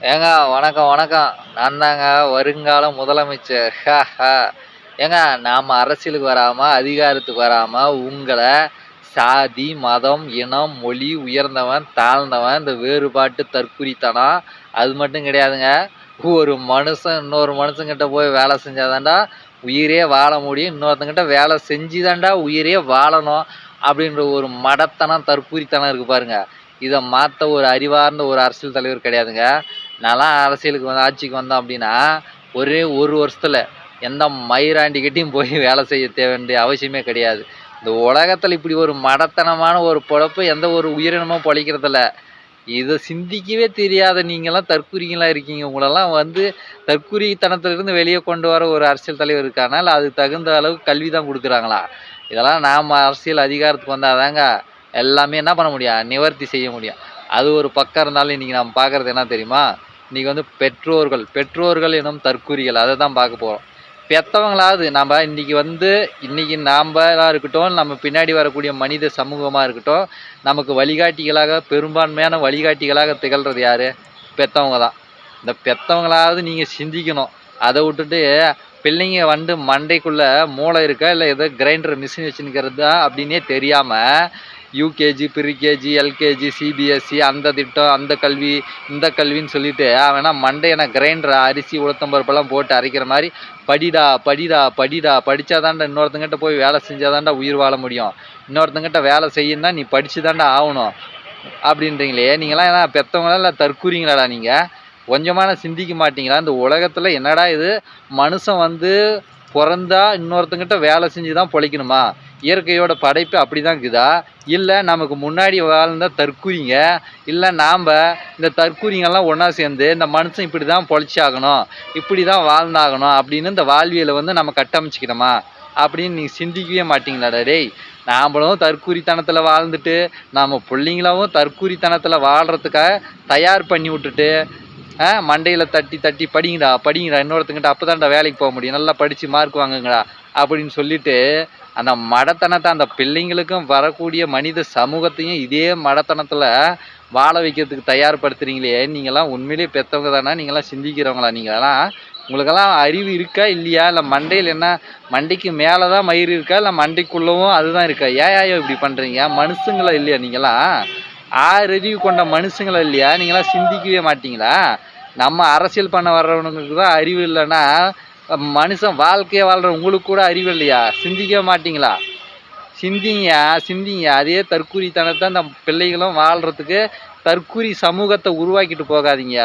ஏங்க வணக்கம், வணக்கம். நான் தாங்க வருங்கால முதலமைச்சர். ஏங்க நாம அரசியலுக்கு வராம, அதிகாரத்துக்கு வராம உங்கள சாதி, மதம், இனம், மொழி, உயர்ந்தவன், தாழ்ந்தவன், இந்த வேறுபாட்டு தற்குறித்தனம் அது மட்டும் கிடையாதுங்க. ஒரு மனுஷன் இன்னொரு மனுஷங்கிட்ட போய் வேலை செஞ்சா தான்டா உயிரே வாழ முடியும். இன்னொருத்தங்கிட்ட வேலை செஞ்சு தான்டா உயிரே வாழணும். அப்படின்ற ஒரு மடத்தனம், தற்குறித்தனம் இருக்கு பாருங்க. இத மாத்த ஒரு அறிவார்ந்த ஒரு அரசியல் தலைவர் கிடையாதுங்க. நான்லாம் அரசியலுக்கு வந்து ஆட்சிக்கு வந்தோம் அப்படின்னா, ஒரே 1 வருஷத்துல எந்த மயிராண்டிகிட்டயும் போய் வேலை செய்ய வேண்டிய அவசியமே கிடையாது. இந்த உலகத்துல இப்படி ஒரு மடத்தனமான ஒரு பொழப்பு எந்த ஒரு உயிரினமும் பொழைக்கிறதில்ல. இத சிந்திக்கவே தெரியாத நீங்கலாம் தற்குறிகளா இருக்கீங்க. உங்களலாம் வந்து தற்குறித்தனத்திலிருந்து வெளிய கொண்டு வர ஒரு அரசியல் தலைவர் இருக்கானா? இல்ல அதுக்கு தகுந்த அளவுக்கு கல்வி தான் குடுக்குறாங்களா? இதெல்லாம் நாம அரசியல் அதிகாரத்துக்கு வந்தா தாங்க எல்லாமே என்ன பண்ண முடியும்? நிவர்த்தி செய்ய முடியும். அது ஒரு பக்கம் இருந்தாலும் இன்னைக்கு நம்ம பார்க்குறது என்ன தெரியுமா? இன்னைக்கு வந்து பெற்றோர்கள் எனும் தற்குறிகள் அத தான் பார்க்க போறோம். பெத்தவங்களாவது நாம இன்னைக்கு நாம்பளா இருக்கட்டும், நம்ம பின்னாடி வரக்கூடிய மனித சமூகமா இருக்கட்டும், நமக்கு வழிகாட்டிகளாக பெரும்பான்மையான வழிகாட்டிகளாக திகழ்றது யாரு? பெத்தவங்க தான். இந்த பெத்தவங்களாவது நீங்க சிந்திக்கணும். அத விட்டுட்டு பிள்ளைங்க வந்து மண்டைக்குள்ள மூளை இருக்கா, இல்ல ஏதோ கிரைண்டர் மிஷின் வச்சுன்னுக்கிறதா அப்படின்னே தெரியாம யூகேஜி, ப்ரீகேஜி, எல்கேஜி, சிபிஎஸ்இ அந்த திட்டம், அந்த கல்வி, இந்த கல்வின்னு சொல்லிட்டு அவன் மண்டையன கிரைண்டர் அரிசி, உளுத்தம் பருப்பெல்லாம் போட்டு அரைக்கிற மாரி படிடா, படிடா, படிடா, படிச்சா தான்டா இன்னொருத்தங்கிட்ட போய் வேலை செஞ்சா தான்டா உயிர் வாழ முடியும். இன்னொருத்தங்கிட்ட வேலை செய்யணும்னா நீ படிச்சு தான்டா ஆவணும். அப்படின்றீங்களே, நீங்கலாம் என்ன பெத்தவங்களா இல்ல தற்கூறிங்களாடா நீங்க? கொஞ்சமான சிந்திக்க மாட்டீங்களா? இந்த உலகத்துல என்னடா இது மனுஷன் வந்து பொறந்தா இன்னொருத்தங்கிட்ட வேலை செஞ்சு தான் பொழைக்கணுமா? இயற்கையோட படைப்பு அப்படிதான் இருக்குதா? இல்ல நமக்கு முன்னாடி வாழ்ந்த தற்குறிங்க, இல்ல நாம்ப இந்த தற்குறிங்கலாம் ஒண்ணா சேர்ந்து இந்த மனுஷன் இப்படிதான் பொழைச்சாகணும், இப்படிதான் வாழ்ந்தாகணும் அப்படின்னு இந்த வாழ்வியல வந்து நம்ம கட்டமைச்சுக்கணுமா? அப்படின்னு நீங்க சிந்திக்கவே மாட்டீங்களாடா டேய்! நாமளும் தற்குறித்தனத்துல வாழ்ந்துட்டு, நம்ம புள்ளைங்களாவும் தற்குறித்தனத்துல வாழ்றதுக்காக தயார் பண்ணி விட்டுட்டு, மண்டையில தட்டி தட்டி படிங்கடா, படிங்கடா இன்னொருத்தங்கிட்ட அப்பதான்டா வேலைக்கு போக முடியும். நல்லா படிச்சு மார்க் வாங்குங்கடா அப்படின்னு சொல்லிட்டு, அந்த மடத்தனத்த அந்த பிள்ளைங்களுக்கும் வரக்கூடிய மனித சமூகத்தையும் இதே மடத்தனத்துல வாழ வைக்கிறதுக்கு தயார்படுத்துறீங்களே, நீங்கலாம் உண்மையிலேயே பெத்தவங்க தானா? நீங்கலாம் சிந்திக்கிறவங்களா நீங்கலாம்? உங்களுக்கெல்லாம் அறிவு இருக்கா? இல்லையா? இல்ல மண்டையில என்ன மண்டைக்கு மேல தான் மயிர் இருக்கா? இல்ல மண்டைக்குள்ளவும் அதுதான் இருக்கா? ஏன்யா இப்படி பண்றீங்க? மனுஷங்களா இல்லையா நீங்கலாம்? 6 அறிவு கொண்ட மனுஷங்களா இல்லையா? நீங்கலாம் சிந்திக்கவே மாட்டீங்களா? நம்ம அரசியல் பண்ண வர்றவனுங்களுக்கு தான் அறிவு இல்லைன்னா, மனுஷன் வாழ்க்கைய வாழ்ற உங்களுக்கு கூட அறிவு இல்லையா? சிந்திக்கவே மாட்டீங்களா? சிந்திங்கயா, சிந்திங்க. அதே தற்குறித்தனத்த அந்த பிள்ளைகளும் வாழ்றதுக்கு தற்குறி சமூகத்த உருவாக்கிட்டு போகாதீங்க.